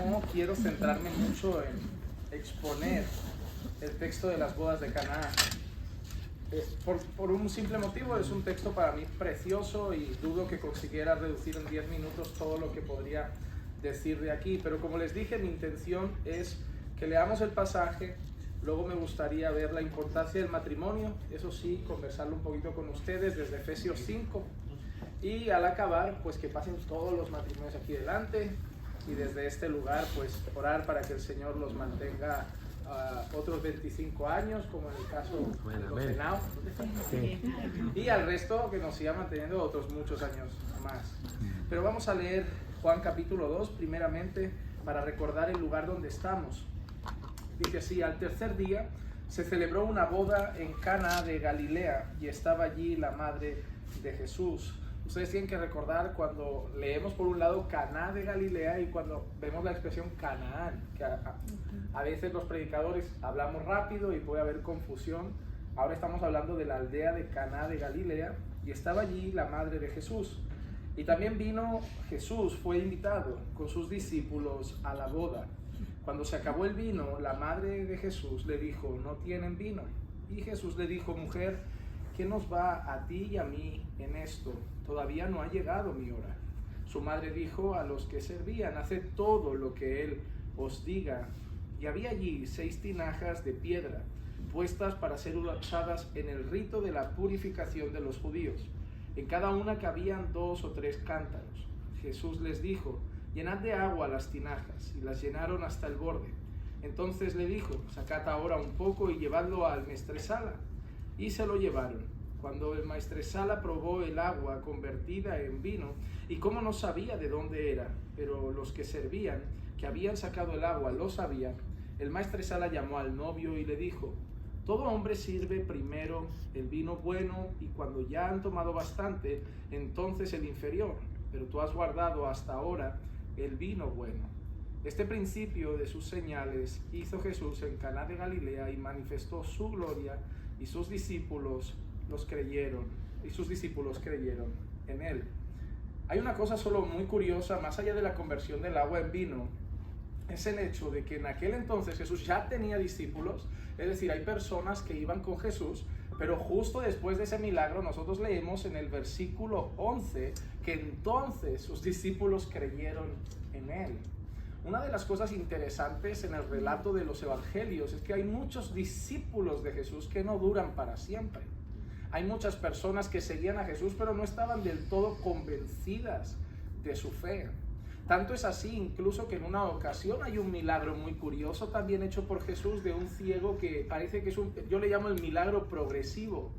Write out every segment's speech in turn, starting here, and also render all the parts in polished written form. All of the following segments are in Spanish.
no quiero centrarme mucho en exponer el texto de las bodas de Caná. Por un simple motivo, es un texto para mí precioso y dudo que consiguiera reducir en 10 minutos todo lo que podría decir de aquí. Pero como les dije, mi intención es que leamos el pasaje. Luego me gustaría ver la importancia del matrimonio, eso sí, conversarlo un poquito con ustedes desde Efesios 5. Y al acabar, pues que pasen todos los matrimonios aquí delante y desde este lugar, pues orar para que el Señor los mantenga otros 25 años, como en el caso de los Henao. Sí. Y al resto que nos siga manteniendo otros muchos años más. Pero vamos a leer Juan capítulo 2 primeramente para recordar el lugar donde estamos. Dice así: al tercer día se celebró una boda en Cana de Galilea y estaba allí la madre de Jesús. Ustedes tienen que recordar cuando leemos por un lado Caná de Galilea y cuando vemos la expresión Canaán, que a veces los predicadores hablamos rápido y puede haber confusión. Ahora estamos hablando de la aldea de Caná de Galilea y estaba allí la madre de Jesús. Y también vino Jesús, fue invitado con sus discípulos a la boda. Cuando se acabó el vino, la madre de Jesús le dijo: no tienen vino. Y Jesús le dijo: mujer, ¿qué nos va a ti y a mí en esto? Todavía no ha llegado mi hora. Su madre dijo a los que servían: haced todo lo que él os diga. Y había allí 6 tinajas de piedra, puestas para ser usadas en el rito de la purificación de los judíos. En cada una cabían 2 o 3 cántaros. Jesús les dijo: llenad de agua las tinajas, y las llenaron hasta el borde. Entonces le dijo: sacad ahora un poco y llevadlo al maestresala. Y se lo llevaron. Cuando el maestresala probó el agua convertida en vino, y como no sabía de dónde era, pero los que servían, que habían sacado el agua, lo sabían, el maestresala llamó al novio y le dijo: todo hombre sirve primero el vino bueno, y cuando ya han tomado bastante, entonces el inferior, pero tú has guardado hasta ahora el vino bueno. Este principio de sus señales hizo Jesús en Caná de Galilea y manifestó su gloria, y sus discípulos creyeron en él. Hay una cosa solo muy curiosa, más allá de la conversión del agua en vino, es el hecho de que en aquel entonces Jesús ya tenía discípulos, es decir, hay personas que iban con Jesús, pero justo después de ese milagro nosotros leemos en el versículo 11 que entonces sus discípulos creyeron en él. Una de las cosas interesantes en el relato de los evangelios es que hay muchos discípulos de Jesús que no duran para siempre. Hay muchas personas que seguían a Jesús pero no estaban del todo convencidas de su fe. Tanto es así incluso que en una ocasión hay un milagro muy curioso también hecho por Jesús de un ciego que parece que es yo le llamo el milagro progresivo,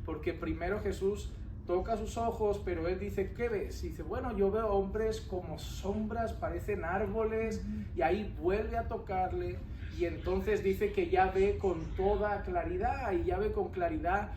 porque primero Jesús toca sus ojos, pero él dice: ¿qué ves? Y dice: bueno, yo veo hombres como sombras, parecen árboles, y ahí vuelve a tocarle, y entonces dice que ya ve con toda claridad, y ya ve con claridad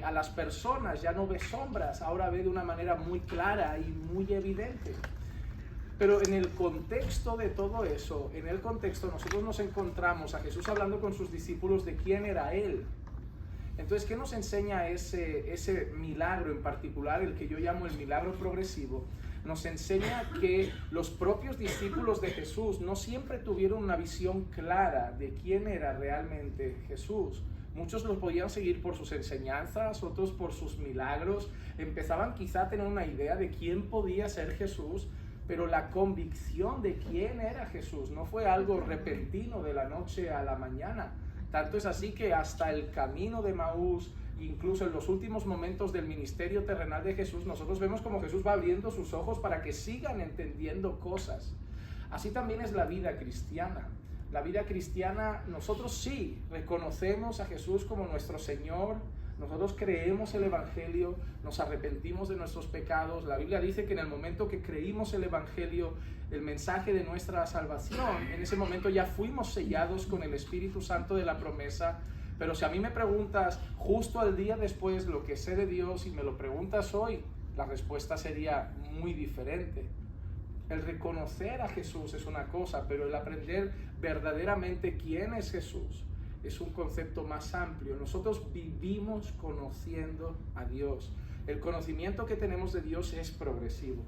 a las personas, ya no ve sombras, ahora ve de una manera muy clara y muy evidente. Pero en el contexto de todo eso, nosotros nos encontramos a Jesús hablando con sus discípulos de quién era él. Entonces, ¿qué nos enseña ese milagro en particular, el que yo llamo el milagro progresivo? Nos enseña que los propios discípulos de Jesús no siempre tuvieron una visión clara de quién era realmente Jesús. Muchos los podían seguir por sus enseñanzas, otros por sus milagros. Empezaban quizá a tener una idea de quién podía ser Jesús, pero la convicción de quién era Jesús no fue algo repentino de la noche a la mañana. Tanto es así que hasta el camino de Emaús, incluso en los últimos momentos del ministerio terrenal de Jesús, nosotros vemos como Jesús va abriendo sus ojos para que sigan entendiendo cosas. Así también es la vida cristiana. La vida cristiana, nosotros sí reconocemos a Jesús como nuestro Señor. Nosotros creemos el Evangelio, nos arrepentimos de nuestros pecados. La Biblia dice que en el momento que creímos el Evangelio, el mensaje de nuestra salvación, en ese momento ya fuimos sellados con el Espíritu Santo de la promesa. Pero si a mí me preguntas justo al día después lo que sé de Dios y me lo preguntas hoy, la respuesta sería muy diferente. El reconocer a Jesús es una cosa, pero el aprender verdaderamente quién es Jesús es un concepto más amplio. Nosotros vivimos conociendo a Dios. El conocimiento que tenemos de Dios es progresivo.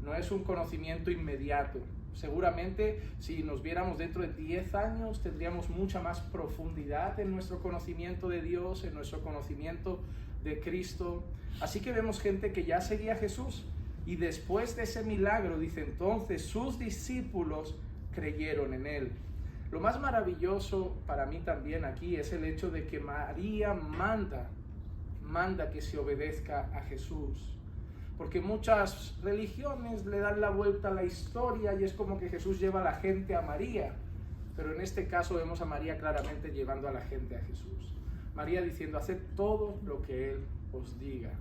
no es un conocimiento inmediato. Seguramente si nos viéramos dentro de 10 años tendríamos mucha más profundidad en nuestro conocimiento de Dios, en nuestro conocimiento de Cristo. Así que vemos gente que ya seguía a Jesús y después de ese milagro, dice, entonces sus discípulos creyeron en él. Lo más maravilloso para mí también aquí es el hecho de que María manda que se obedezca a Jesús. Porque muchas religiones le dan la vuelta a la historia y es como que Jesús lleva a la gente a María. Pero en este caso vemos a María claramente llevando a la gente a Jesús. María diciendo, haced todo lo que Él os diga.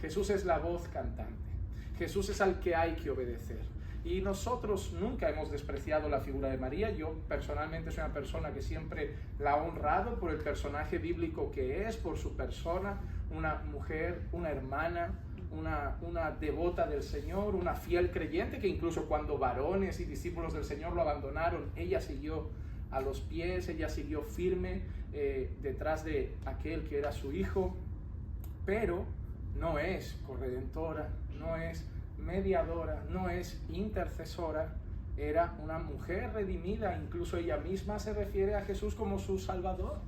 Jesús es la voz cantante. Jesús es al que hay que obedecer. Y nosotros nunca hemos despreciado la figura de María. Yo personalmente soy una persona que siempre la ha honrado por el personaje bíblico que es, por su persona, una mujer, una hermana, una devota del Señor, una fiel creyente que incluso cuando varones y discípulos del Señor lo abandonaron, ella siguió a los pies, ella siguió firme detrás de aquel que era su hijo, pero no es corredentora, no es mediadora, no es intercesora, era una mujer redimida, incluso ella misma se refiere a Jesús como su Salvador.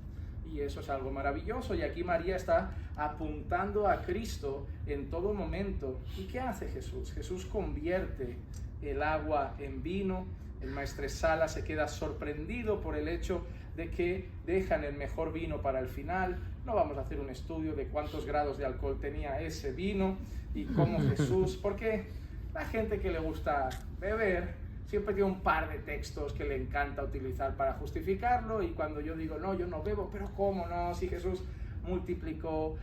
Y eso es algo maravilloso. Y aquí María está apuntando a Cristo en todo momento. ¿Y qué hace Jesús? Jesús convierte el agua en vino. El maestresala se queda sorprendido por el hecho de que dejan el mejor vino para el final. No vamos a hacer un estudio de cuántos grados de alcohol tenía ese vino y cómo Jesús, porque la gente que le gusta beber siempre tiene un par de textos que le encanta utilizar para justificarlo, y cuando yo digo, no, yo no bebo, pero ¿cómo no? Si Jesús multiplicó,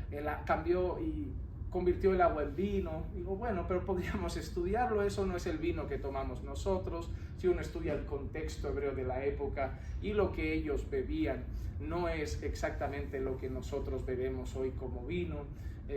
cambió y convirtió el agua en vino. Digo, bueno, pero podríamos estudiarlo, eso no es el vino que tomamos nosotros. Si uno estudia el contexto hebreo de la época y lo que ellos bebían, no es exactamente lo que nosotros bebemos hoy como vino.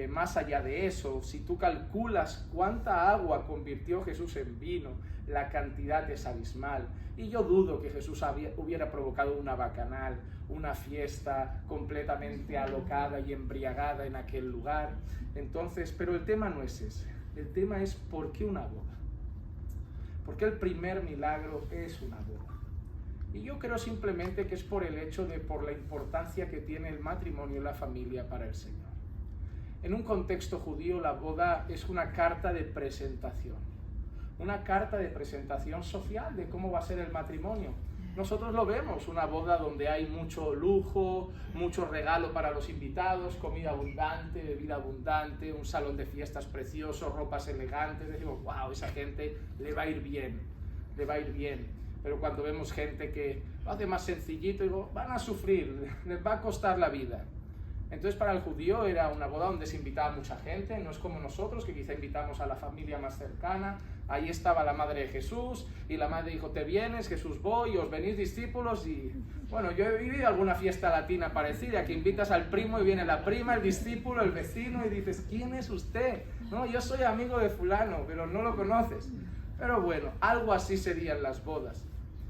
Más allá de eso, si tú calculas cuánta agua convirtió Jesús en vino, la cantidad es abismal. Y yo dudo que Jesús hubiera provocado una bacanal, una fiesta completamente alocada y embriagada en aquel lugar. Entonces, pero el tema no es ese. El tema es ¿por qué una boda? Porque el primer milagro es una boda. Y yo creo simplemente que es por el hecho de, por la importancia que tiene el matrimonio y la familia para el Señor. En un contexto judío, la boda es una carta de presentación. Una carta de presentación social de cómo va a ser el matrimonio. Nosotros lo vemos, una boda donde hay mucho lujo, mucho regalo para los invitados, comida abundante, bebida abundante, un salón de fiestas precioso, ropas elegantes. Decimos, wow, esa gente le va a ir bien, le va a ir bien. Pero cuando vemos gente que lo hace más sencillito, digo, van a sufrir, les va a costar la vida. Entonces para el judío era una boda donde se invitaba a mucha gente, no es como nosotros que quizá invitamos a la familia más cercana. Ahí estaba la madre de Jesús y la madre dijo, te vienes, Jesús voy, os venís discípulos. Y bueno, yo he vivido alguna fiesta latina parecida, que invitas al primo y viene la prima, el discípulo, el vecino, y dices, ¿quién es usted? No, yo soy amigo de fulano, pero no lo conoces. Pero bueno, algo así serían las bodas,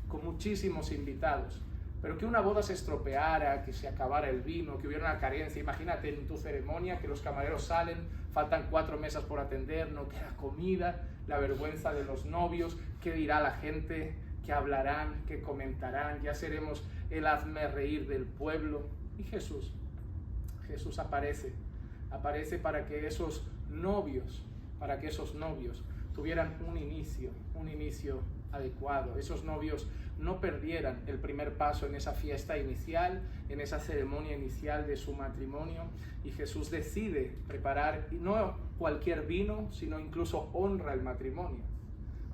con muchísimos invitados. Pero que una boda se estropeara, que se acabara el vino, que hubiera una carencia. Imagínate en tu ceremonia que los camareros salen, faltan 4 mesas por atender, no queda comida, la vergüenza de los novios, qué dirá la gente, qué hablarán, qué comentarán, ya seremos el hazme reír del pueblo. Y Jesús aparece para que esos novios tuvieran un inicio adecuado. Esos novios no perdieran el primer paso en esa fiesta inicial, en esa ceremonia inicial de su matrimonio. Y Jesús decide preparar no cualquier vino, sino incluso honra el matrimonio,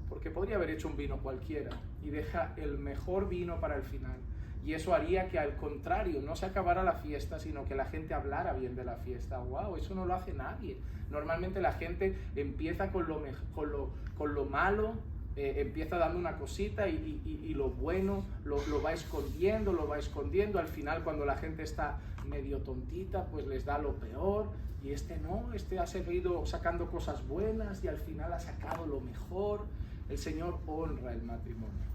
porque podría haber hecho un vino cualquiera y deja el mejor vino para el final. Y eso haría que, al contrario, no se acabara la fiesta, sino que la gente hablara bien de la fiesta. ¡Wow! Eso no lo hace nadie. Normalmente la gente empieza con lo malo, empieza dando una cosita y lo bueno lo va escondiendo. Al final, cuando la gente está medio tontita, pues les da lo peor. Y este ha seguido sacando cosas buenas y al final ha sacado lo mejor. El Señor honra el matrimonio.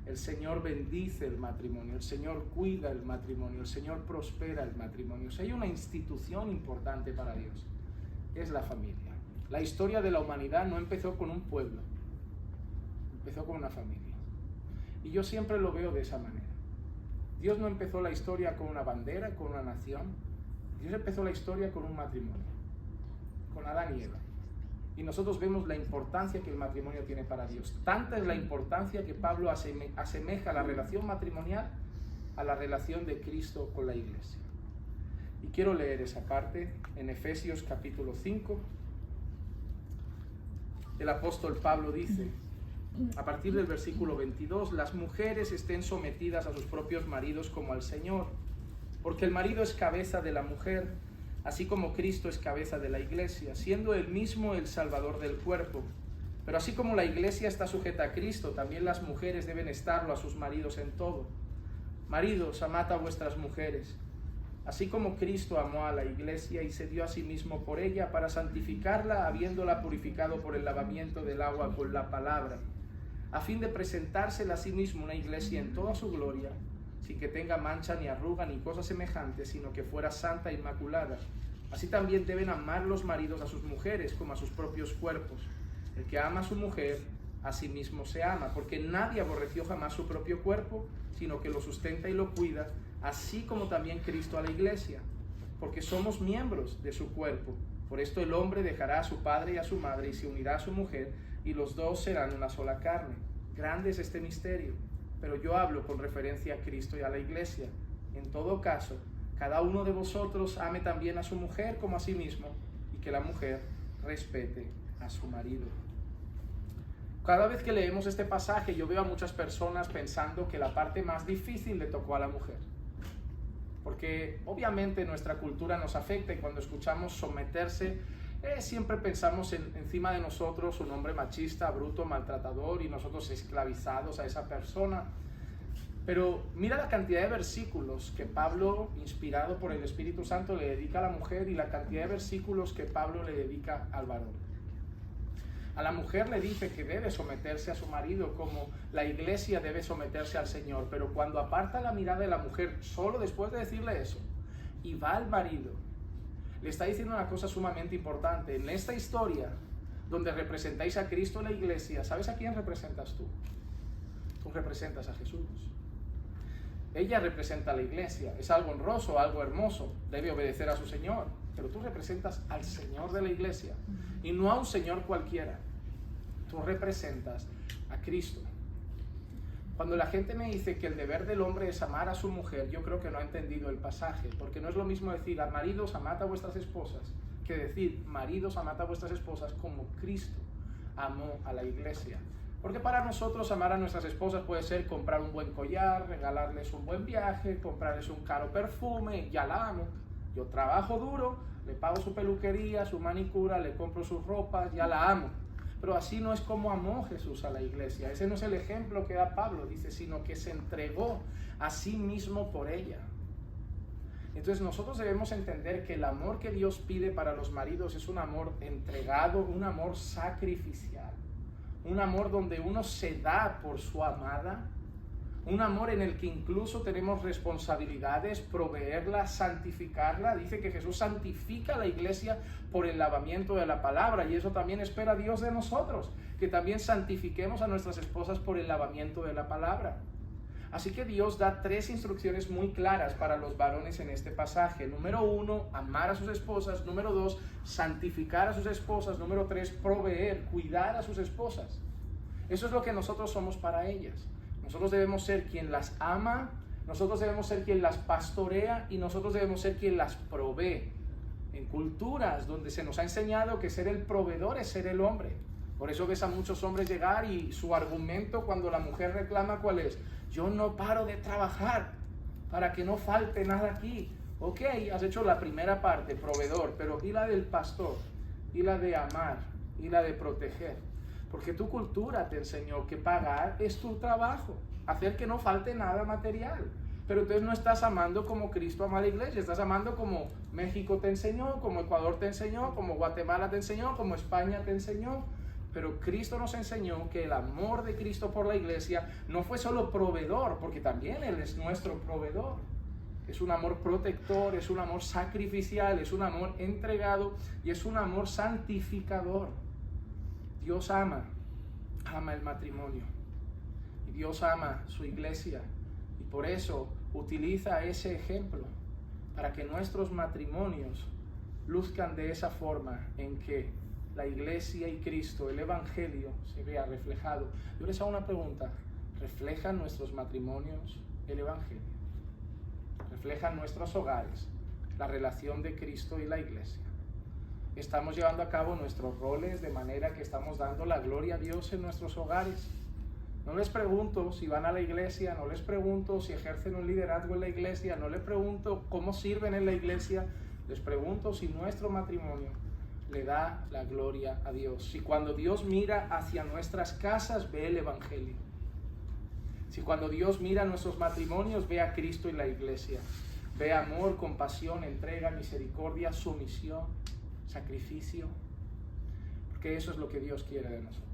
El Señor bendice el matrimonio, el Señor cuida el matrimonio, el Señor prospera el matrimonio. O sea, hay una institución importante para Dios, es la familia. La historia de la humanidad no empezó con un pueblo, empezó con una familia. Y yo siempre lo veo de esa manera. Dios no empezó la historia con una bandera, con una nación. Dios empezó la historia con un matrimonio, con Adán y Eva. Y nosotros vemos la importancia que el matrimonio tiene para Dios. Tanta es la importancia que Pablo asemeja la relación matrimonial a la relación de Cristo con la iglesia. Y quiero leer esa parte en Efesios capítulo 5. El apóstol Pablo dice, a partir del versículo 22, las mujeres estén sometidas a sus propios maridos como al Señor, porque el marido es cabeza de la mujer, así como Cristo es cabeza de la iglesia, siendo él mismo el Salvador del cuerpo. Pero así como la iglesia está sujeta a Cristo, también las mujeres deben estarlo a sus maridos en todo. Maridos, amad a vuestras mujeres, así como Cristo amó a la iglesia y se dio a sí mismo por ella para santificarla, habiéndola purificado por el lavamiento del agua con la palabra, a fin de presentársela a sí mismo una iglesia en toda su gloria, sin que tenga mancha ni arruga ni cosa semejante, sino que fuera santa e inmaculada. Así también deben amar los maridos a sus mujeres como a sus propios cuerpos. El que ama a su mujer, a sí mismo se ama, porque nadie aborreció jamás su propio cuerpo, sino que lo sustenta y lo cuida, así como también Cristo a la iglesia, porque somos miembros de su cuerpo. Por esto el hombre dejará a su padre y a su madre y se unirá a su mujer, y los dos serán una sola carne. Grande es este misterio, pero yo hablo con referencia a Cristo y a la iglesia. En todo caso, cada uno de vosotros ame también a su mujer como a sí mismo, y que la mujer respete a su marido. Cada vez que leemos este pasaje, yo veo a muchas personas pensando que la parte más difícil le tocó a la mujer. Porque obviamente nuestra cultura nos afecta y cuando escuchamos someterse, siempre pensamos encima de nosotros un hombre machista, bruto, maltratador y nosotros esclavizados a esa persona. Pero mira la cantidad de versículos que Pablo, inspirado por el Espíritu Santo, le dedica a la mujer y la cantidad de versículos que Pablo le dedica al varón. A la mujer le dice que debe someterse a su marido como la iglesia debe someterse al Señor, pero cuando aparta la mirada de la mujer, solo después de decirle eso, y va al marido, le está diciendo una cosa sumamente importante. En esta historia, donde representáis a Cristo en la iglesia, ¿sabes a quién representas tú? Tú representas a Jesús. Ella representa a la iglesia, es algo honroso, algo hermoso, debe obedecer a su Señor, pero tú representas al Señor de la iglesia, y no a un Señor cualquiera. Tú representas a Cristo. Cuando la gente me dice que el deber del hombre es amar a su mujer, yo creo que no ha entendido el pasaje, porque no es lo mismo decir a maridos amad a vuestras esposas, que decir maridos amad a vuestras esposas como Cristo amó a la iglesia. Porque para nosotros amar a nuestras esposas puede ser comprar un buen collar, regalarles un buen viaje, comprarles un caro perfume, ya la amo. Yo trabajo duro, le pago su peluquería, su manicura, le compro sus ropas, ya la amo. Pero así no es como amó Jesús a la iglesia. Ese no es el ejemplo que da Pablo, dice, sino que se entregó a sí mismo por ella. Entonces nosotros debemos entender que el amor que Dios pide para los maridos es un amor entregado, un amor sacrificial, un amor donde uno se da por su amada, un amor en el que incluso tenemos responsabilidades, proveerla, santificarla. Dice que Jesús santifica a la iglesia por el lavamiento de la palabra, y eso también espera Dios de nosotros, que también santifiquemos a nuestras esposas por el lavamiento de la palabra. Así que Dios da 3 instrucciones muy claras para los varones en este pasaje. Número 1, amar a sus esposas. Número 2, santificar a sus esposas. Número 3, proveer, cuidar a sus esposas. Eso es lo que nosotros somos para ellas. Nosotros debemos ser quien las ama, nosotros debemos ser quien las pastorea y nosotros debemos ser quien las provee. En culturas donde se nos ha enseñado que ser el proveedor es ser el hombre. Por eso ves a muchos hombres llegar y su argumento cuando la mujer reclama, ¿cuál es? Yo no paro de trabajar para que no falte nada aquí. Ok, has hecho la primera parte, proveedor, pero ¿y la del pastor? ¿Y la de amar? ¿Y la de proteger? Porque tu cultura te enseñó que pagar es tu trabajo, hacer que no falte nada material. Pero entonces no estás amando como Cristo ama a la iglesia, estás amando como México te enseñó, como Ecuador te enseñó, como Guatemala te enseñó, como España te enseñó. Pero Cristo nos enseñó que el amor de Cristo por la iglesia no fue solo proveedor, porque también Él es nuestro proveedor. Es un amor protector, es un amor sacrificial, es un amor entregado y es un amor santificador. Dios ama el matrimonio. Y Dios ama su iglesia y por eso utiliza ese ejemplo para que nuestros matrimonios luzcan de esa forma en que la iglesia y Cristo, el Evangelio, se vea reflejado. Yo les hago una pregunta: ¿reflejan nuestros matrimonios el Evangelio? ¿Reflejan nuestros hogares la relación de Cristo y la iglesia? ¿Estamos llevando a cabo nuestros roles de manera que estamos dando la gloria a Dios en nuestros hogares? No les pregunto si van a la iglesia, no les pregunto si ejercen un liderazgo en la iglesia, no les pregunto cómo sirven en la iglesia, les pregunto si nuestro matrimonio le da la gloria a Dios. Si cuando Dios mira hacia nuestras casas ve el Evangelio. Si cuando Dios mira a nuestros matrimonios ve a Cristo y la iglesia. Ve amor, compasión, entrega, misericordia, sumisión, sacrificio. Porque eso es lo que Dios quiere de nosotros.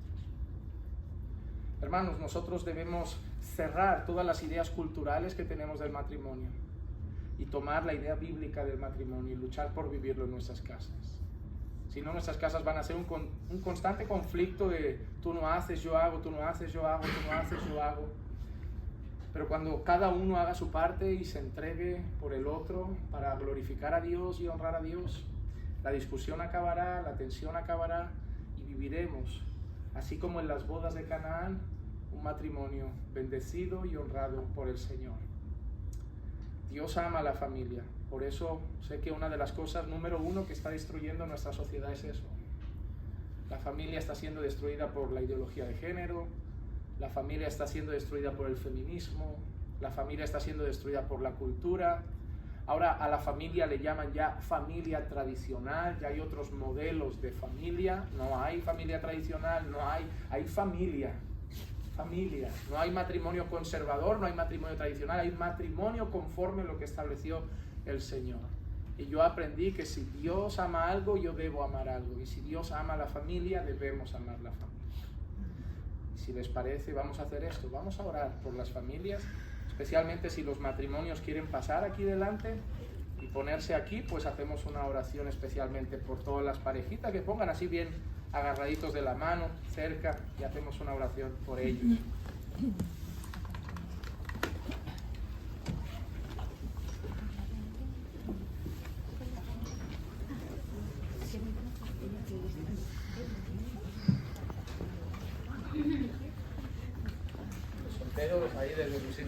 Hermanos, nosotros debemos cerrar todas las ideas culturales que tenemos del matrimonio y tomar la idea bíblica del matrimonio y luchar por vivirlo en nuestras casas. Si no, nuestras casas van a ser un constante conflicto de tú no haces, yo hago, tú no haces, yo hago, tú no haces, yo hago. Pero cuando cada uno haga su parte y se entregue por el otro para glorificar a Dios y honrar a Dios, la discusión acabará, la tensión acabará y viviremos, así como en las bodas de Canaán, un matrimonio bendecido y honrado por el Señor. Dios ama a la familia. Por eso sé que una de las cosas número uno que está destruyendo nuestra sociedad es eso. La familia está siendo destruida por la ideología de género, la familia está siendo destruida por el feminismo, la familia está siendo destruida por la cultura. Ahora a la familia le llaman ya familia tradicional, ya hay otros modelos de familia. No hay familia tradicional, hay familia. No hay matrimonio conservador, no hay matrimonio tradicional, hay matrimonio conforme a lo que estableció el Señor. Y yo aprendí que si Dios ama algo, yo debo amar algo. Y si Dios ama a la familia, debemos amar la familia. Y si les parece, vamos a hacer esto. Vamos a orar por las familias, especialmente si los matrimonios quieren pasar aquí delante y ponerse aquí, pues hacemos una oración especialmente por todas las parejitas que pongan así bien agarraditos de la mano, cerca, y hacemos una oración por ellos. Los solteros ahí desde